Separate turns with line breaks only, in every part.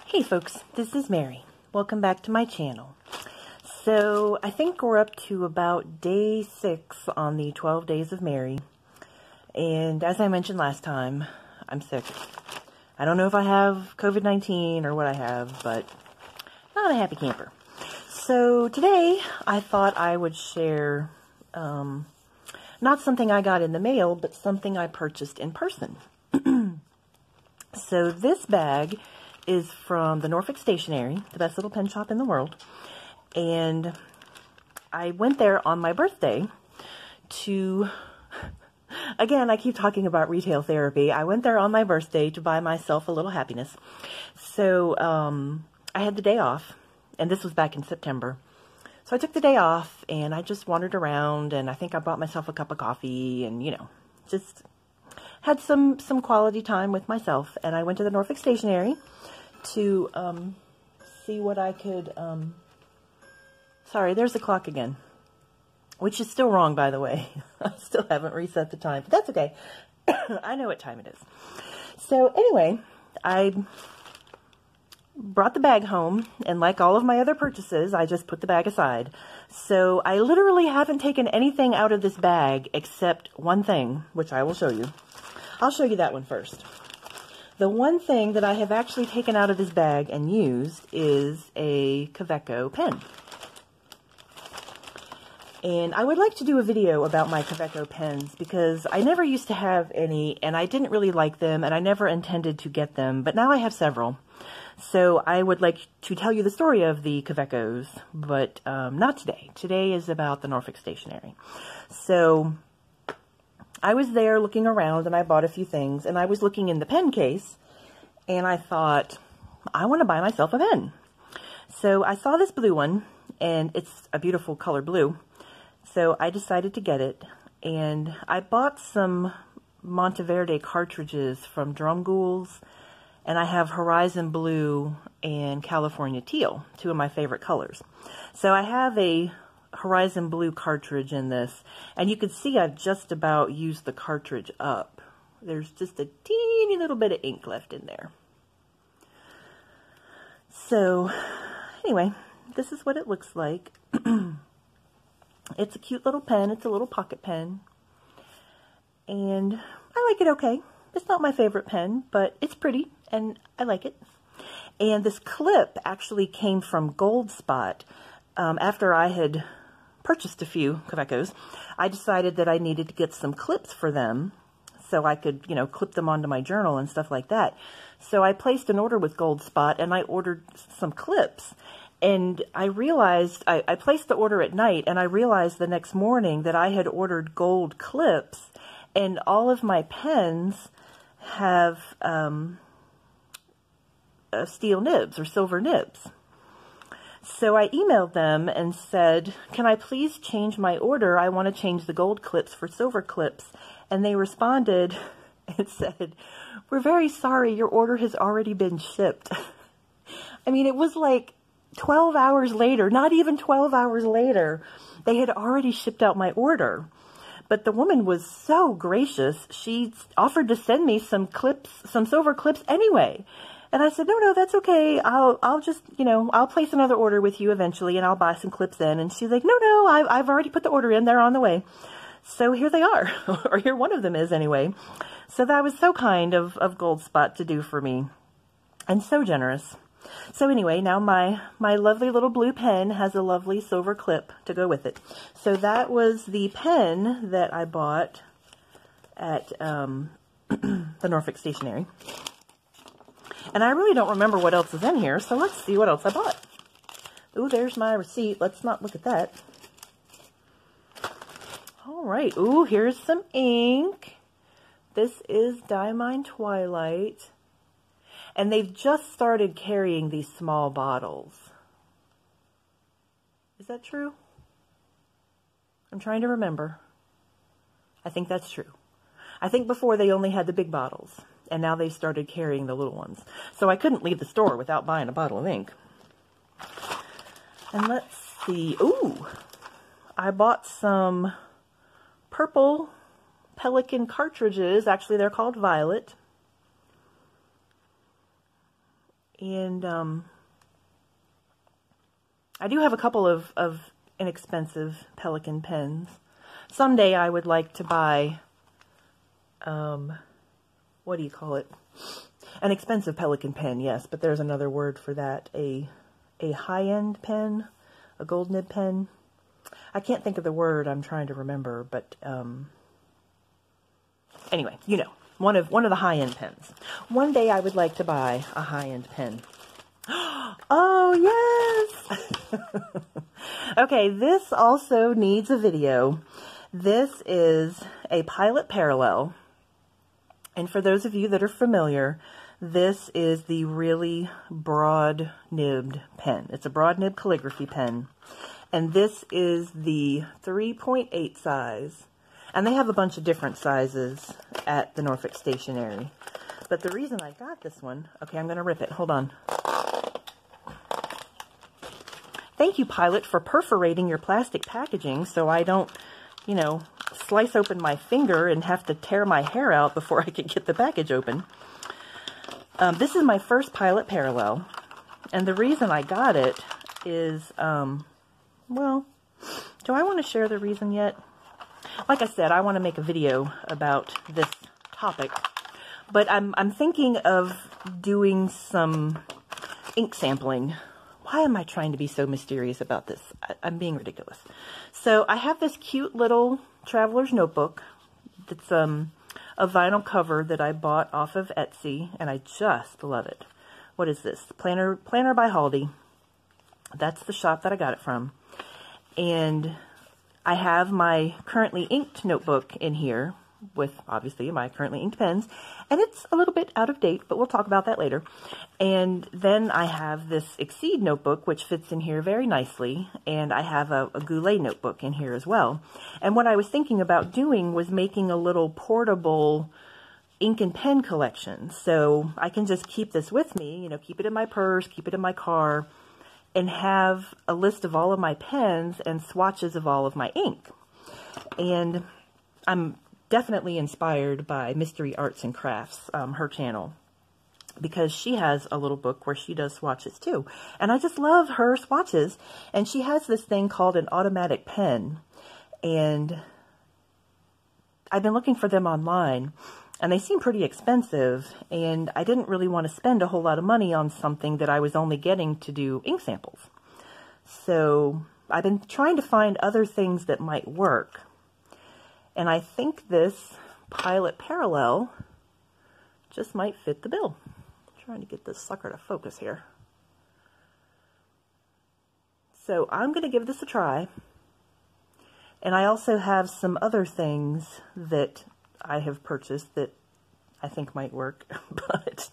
Hey folks, this is Mary. Welcome back to my channel. So I think we're up to about day 6 on the 12 days of Mary. And as I mentioned last time, I'm sick. I don't know if I have COVID-19 or what I have, but not a happy camper. So today I thought I would share not something I got in the mail, but something I purchased in person. So this bag is from the Norfolk Stationery, the best little pen shop in the world. And I went there on my birthday to, again, I keep talking about retail therapy. I went there on my birthday to buy myself a little happiness. So I had the day off, and this was back in September. So I took the day off, and I just wandered around, and I think I bought myself a cup of coffee, and, you know, just had some quality time with myself. And I went to the Norfolk Stationery to see what I could, sorry, there's the clock again, which is still wrong, by the way. I still haven't reset the time, but that's okay. I know what time it is. So anyway, I brought the bag home, and like all of my other purchases, I just put the bag aside. So I literally haven't taken anything out of this bag except one thing, which I will show you. I'll show you that one first. The one thing that I have actually taken out of this bag and used is a Kaweco pen. And I would like to do a video about my Kaweco pens because I never used to have any, and I didn't really like them, and I never intended to get them, but now I have several. So I would like to tell you the story of the Kawecos, but not today. Today is about the Norfolk Stationery. So I was there looking around, and I bought a few things, and I was looking in the pen case, and I thought, I want to buy myself a pen. So I saw this blue one, and it's a beautiful color blue, so I decided to get it, and I bought some Monteverde cartridges from Drumgools, and I have Horizon Blue and California Teal, two of my favorite colors. So I have a Horizon Blue cartridge in this, and you can see I've just about used the cartridge up. There's just a teeny little bit of ink left in there. So anyway, this is what it looks like. It's a cute little pen. It's a little pocket pen, and I like it okay. It's not my favorite pen, but it's pretty and I like it. And this clip actually came from Gold Spot. After I had purchased a few Kawecos, I decided that I needed to get some clips for them so I could, you know, clip them onto my journal and stuff like that. So I placed an order with Gold Spot, and I ordered some clips. And I realized, I placed the order at night, and I realized the next morning that I had ordered gold clips, and all of my pens have steel nibs or silver nibs. So I emailed them and said, can I please change my order? I want to change the gold clips for silver clips. And they responded and said, we're very sorry, your order has already been shipped. I mean, it was like 12 hours later, not even 12 hours later, they had already shipped out my order. But the woman was so gracious, she offered to send me some clips, some silver clips anyway. And I said, no, that's okay. I'll just, you know, I'll place another order with you eventually, and I'll buy some clips then. And she's like, no, I've already put the order in. They're on the way. So here they are, or here one of them is anyway. So that was so kind of Gold Spot to do for me, and so generous. So anyway, now my lovely little blue pen has a lovely silver clip to go with it. So that was the pen that I bought at the Norfolk Stationery. And I really don't remember what else is in here, so let's see what else I bought. Ooh, there's my receipt. Let's not look at that. All right. Ooh, here's some ink. This is Diamine Twilight. And they've just started carrying these small bottles. Is that true? I'm trying to remember. I think that's true. I think before they only had the big bottles, and now they started carrying the little ones. So I couldn't leave the store without buying a bottle of ink. And let's see. Ooh, I bought some purple Pelican cartridges. Actually, they're called Violet. And I do have a couple of inexpensive Pelican pens. Someday I would like to buy, what do you call it? An expensive Pelican pen, yes, but there's another word for that. A high-end pen, a gold nib pen. I can't think of the word I'm trying to remember, but anyway, you know, one of the high-end pens. One day I would like to buy a high-end pen. Oh, yes! Okay, this also needs a video. This is a Pilot Parallel. And for those of you that are familiar, this is the really broad nibbed pen. It's a broad nib calligraphy pen. And this is the 3.8 size. And they have a bunch of different sizes at the Norfolk Stationery. But the reason I got this one, okay, I'm going to rip it. Hold on. Thank you, Pilot, for perforating your plastic packaging so I don't, you know, slice open my finger and have to tear my hair out before I can get the package open. This is my first Pilot Parallel. And the reason I got it is, well, do I want to share the reason yet? Like I said, I want to make a video about this topic. But I'm thinking of doing some ink sampling. Why am I trying to be so mysterious about this? I'm being ridiculous. So I have this cute little traveler's notebook. It's a vinyl cover that I bought off of Etsy, and I just love it. What is this? Planner by Haldy. That's the shop that I got it from. And I have my currently inked notebook in here with, obviously, my currently inked pens. And it's a little bit out of date, but we'll talk about that later. And then I have this Exceed notebook, which fits in here very nicely. And I have a Goulet notebook in here as well. And what I was thinking about doing was making a little portable ink and pen collection. So I can just keep this with me, you know, keep it in my purse, keep it in my car, and have a list of all of my pens and swatches of all of my ink. And I'm definitely inspired by Mystery Arts and Crafts, her channel, because she has a little book where she does swatches too. And I just love her swatches. And she has this thing called an automatic pen. And I've been looking for them online, and they seem pretty expensive. And I didn't really want to spend a whole lot of money on something that I was only getting to do ink samples. So I've been trying to find other things that might work. And I think this Pilot Parallel just might fit the bill. I'm trying to get this sucker to focus here. So I'm going to give this a try. And I also have some other things that I have purchased that I think might work. But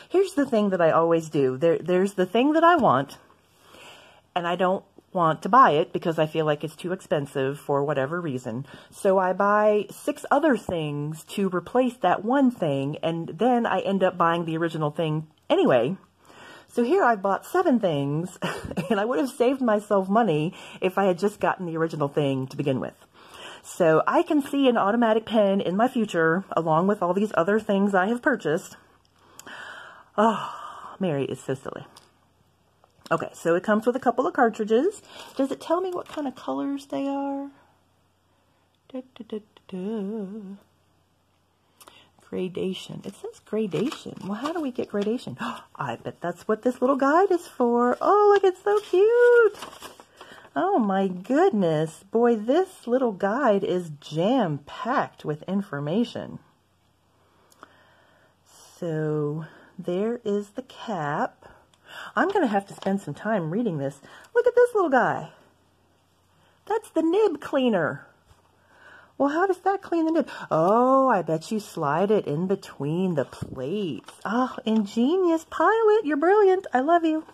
here's the thing that I always do. There's the thing that I want, and I don't want to buy it because I feel like it's too expensive for whatever reason. So I buy 6 other things to replace that one thing, and then I end up buying the original thing anyway. So here I bought 7 things, and I would have saved myself money if I had just gotten the original thing to begin with. So I can see an automatic pen in my future, along with all these other things I have purchased. Oh, Mary is so silly. Okay, so it comes with a couple of cartridges. Does it tell me what kind of colors they are? Gradation. It says gradation. Well, how do we get gradation? I bet that's what this little guide is for. Oh, look, it's so cute. Oh my goodness. Boy, this little guide is jam-packed with information. So there is the cap. I'm going to have to spend some time reading this. Look at this little guy. That's the nib cleaner. Well, how does that clean the nib? Oh, I bet you slide it in between the plates. Oh, ingenious Pilot. You're brilliant. I love you.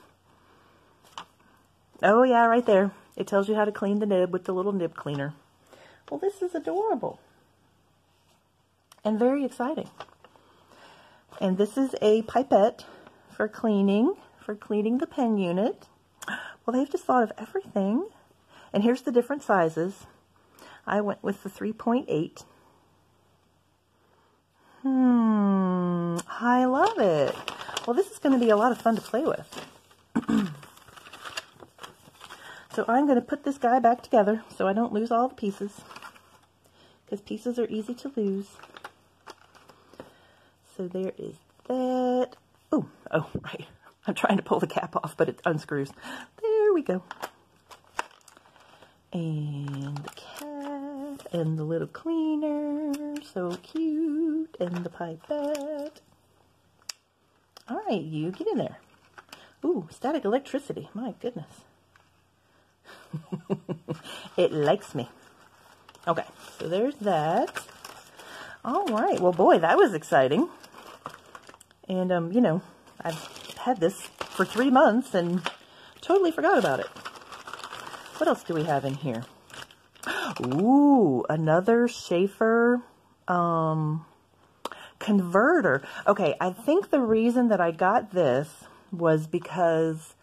Oh, yeah, right there. It tells you how to clean the nib with the little nib cleaner. Well, this is adorable. And very exciting. And this is a pipette for cleaning the pen unit. Well, they've just thought of everything. And here's the different sizes. I went with the 3.8. I love it. Well, this is going to be a lot of fun to play with. So I'm going to put this guy back together so I don't lose all the pieces, because pieces are easy to lose. So there is that. Oh, right. I'm trying to pull the cap off, but it unscrews. There we go. And the cat, and the little cleaner, so cute, and the pipette. All right, you get in there. Ooh, static electricity, my goodness. It likes me. Okay, so there's that. All right, well, boy, that was exciting. And, you know, I've had this for 3 months and totally forgot about it. What else do we have in here? Ooh, another Schaefer converter. Okay, I think the reason that I got this was because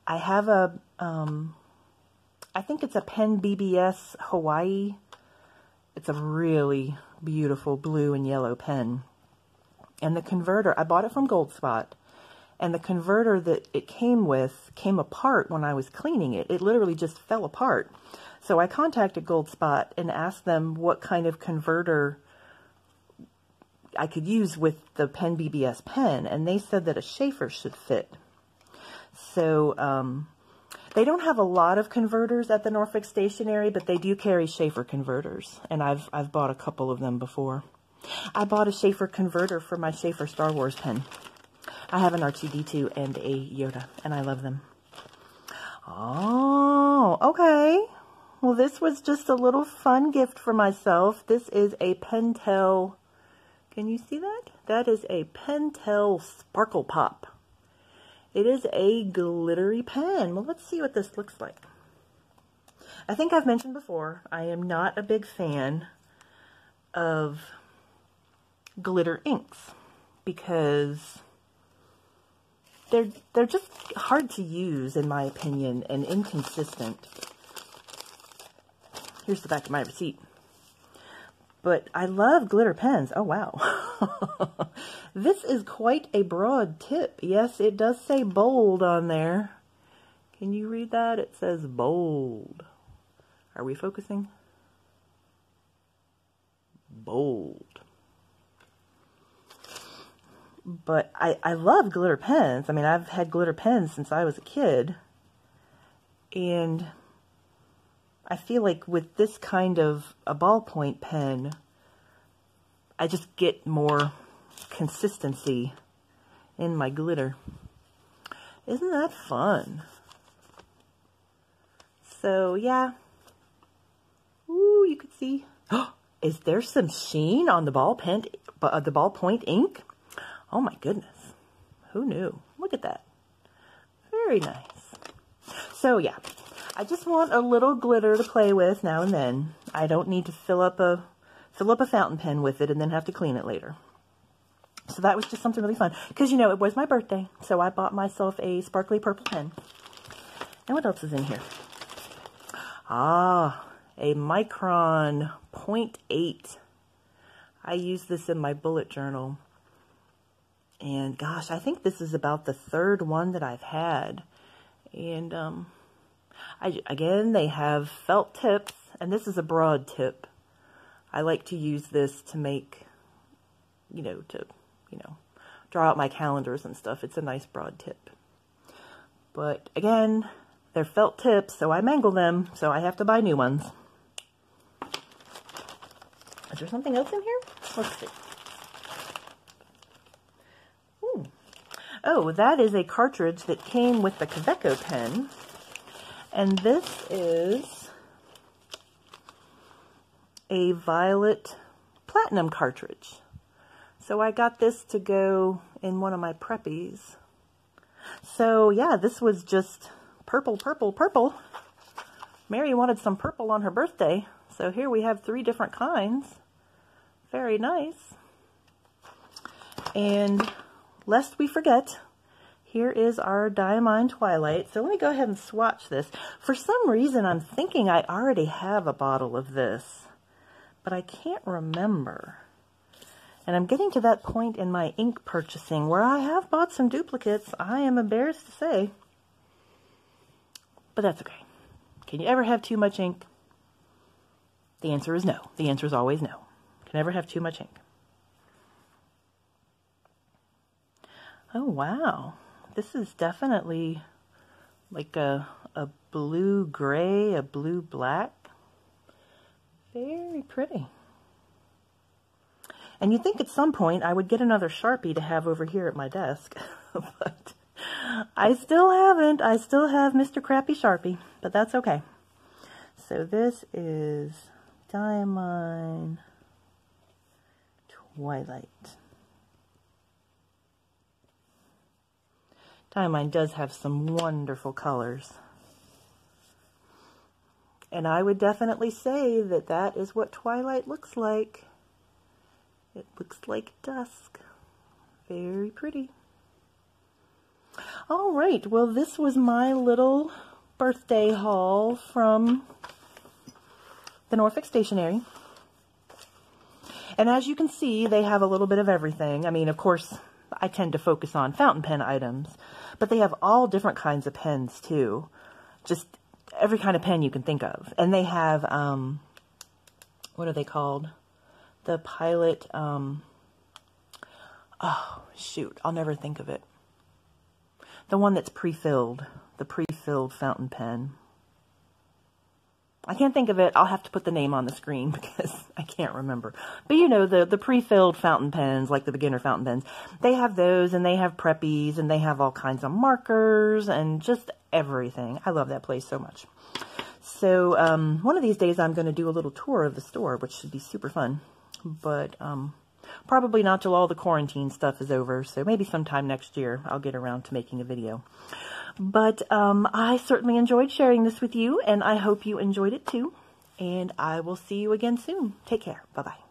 I have a, I think it's a Pen BBS Hawaii. It's a really beautiful blue and yellow pen. And the converter, I bought it from Goldspot. And the converter that it came with came apart when I was cleaning it. It literally just fell apart. So I contacted Goldspot and asked them what kind of converter I could use with the Pen BBS pen. And they said that a Schaefer should fit. So they don't have a lot of converters at the Norfolk Stationery, but they do carry Schaefer converters. And I've bought a couple of them before. I bought a Schaefer converter for my Schaefer Star Wars pen. I have an R2-D2 and a Yoda, and I love them. Oh, okay. Well, this was just a little fun gift for myself. This is a Pentel. Can you see that? That is a Pentel Sparkle Pop. It is a glittery pen. Well, let's see what this looks like. I think I've mentioned before, I am not a big fan of glitter inks because they're just hard to use, in my opinion, and inconsistent. Here's the back of my receipt. But I love glitter pens. Oh, wow. This is quite a broad tip. Yes, it does say bold on there. Can you read that? It says bold. Are we focusing? Bold. But I love glitter pens. I mean, I've had glitter pens since I was a kid. And I feel like with this kind of a ballpoint pen, I just get more consistency in my glitter. Isn't that fun? So, yeah. Ooh, you could see. Is there some sheen on the ballpoint ink? Oh my goodness. Who knew? Look at that. Very nice. So, yeah. I just want a little glitter to play with now and then. I don't need to fill up a fountain pen with it and then have to clean it later. So that was just something really fun. Because, you know, it was my birthday, so I bought myself a sparkly purple pen. And what else is in here? Ah, a Micron 0.8. I use this in my bullet journal. And gosh, I think this is about the third one that I've had. And, again, they have felt tips, and this is a broad tip. I like to use this to make, draw out my calendars and stuff. It's a nice broad tip. But again, they're felt tips, so I mangle them, so I have to buy new ones. Is there something else in here? Let's see. Ooh. Oh, that is a cartridge that came with the Kaweco pen. And this is a violet platinum cartridge. So I got this to go in one of my preppies. So yeah, this was just purple, purple, purple. Mary wanted some purple on her birthday. So here we have 3 different kinds. Very nice. And lest we forget, here is our Diamond Twilight. So let me go ahead and swatch this. For some reason, I'm thinking I already have a bottle of this, but I can't remember. And I'm getting to that point in my ink purchasing where I have bought some duplicates, I am embarrassed to say. But that's okay. Can you ever have too much ink? The answer is no. The answer is always no. Can never have too much ink. Oh, wow. This is definitely like a blue-gray, a blue-black. Very pretty. And you'd think at some point I would get another Sharpie to have over here at my desk, but I still haven't. I still have Mr. Crappy Sharpie, but that's okay. So this is Diamine Twilight. Diamine does have some wonderful colors. And I would definitely say that that is what Twilight looks like. It looks like dusk. Very pretty. All right, well, this was my little birthday haul from the Norfolk Stationery. And as you can see, they have a little bit of everything. I mean, of course, I tend to focus on fountain pen items, but they have all different kinds of pens too. Just every kind of pen you can think of. And they have, what are they called? The Pilot, oh, shoot, I'll never think of it. The one that's pre-filled, the pre-filled fountain pen. I can't think of it. I'll have to put the name on the screen because I can't remember. But you know, the pre-filled fountain pens, like the beginner fountain pens, they have those, and they have preppies, and they have all kinds of markers, and just everything. I love that place so much. So, one of these days I'm going to do a little tour of the store, which should be super fun. But probably not till all the quarantine stuff is over, so maybe sometime next year I'll get around to making a video. But I certainly enjoyed sharing this with you, and I hope you enjoyed it too. And I will see you again soon. Take care. Bye-bye.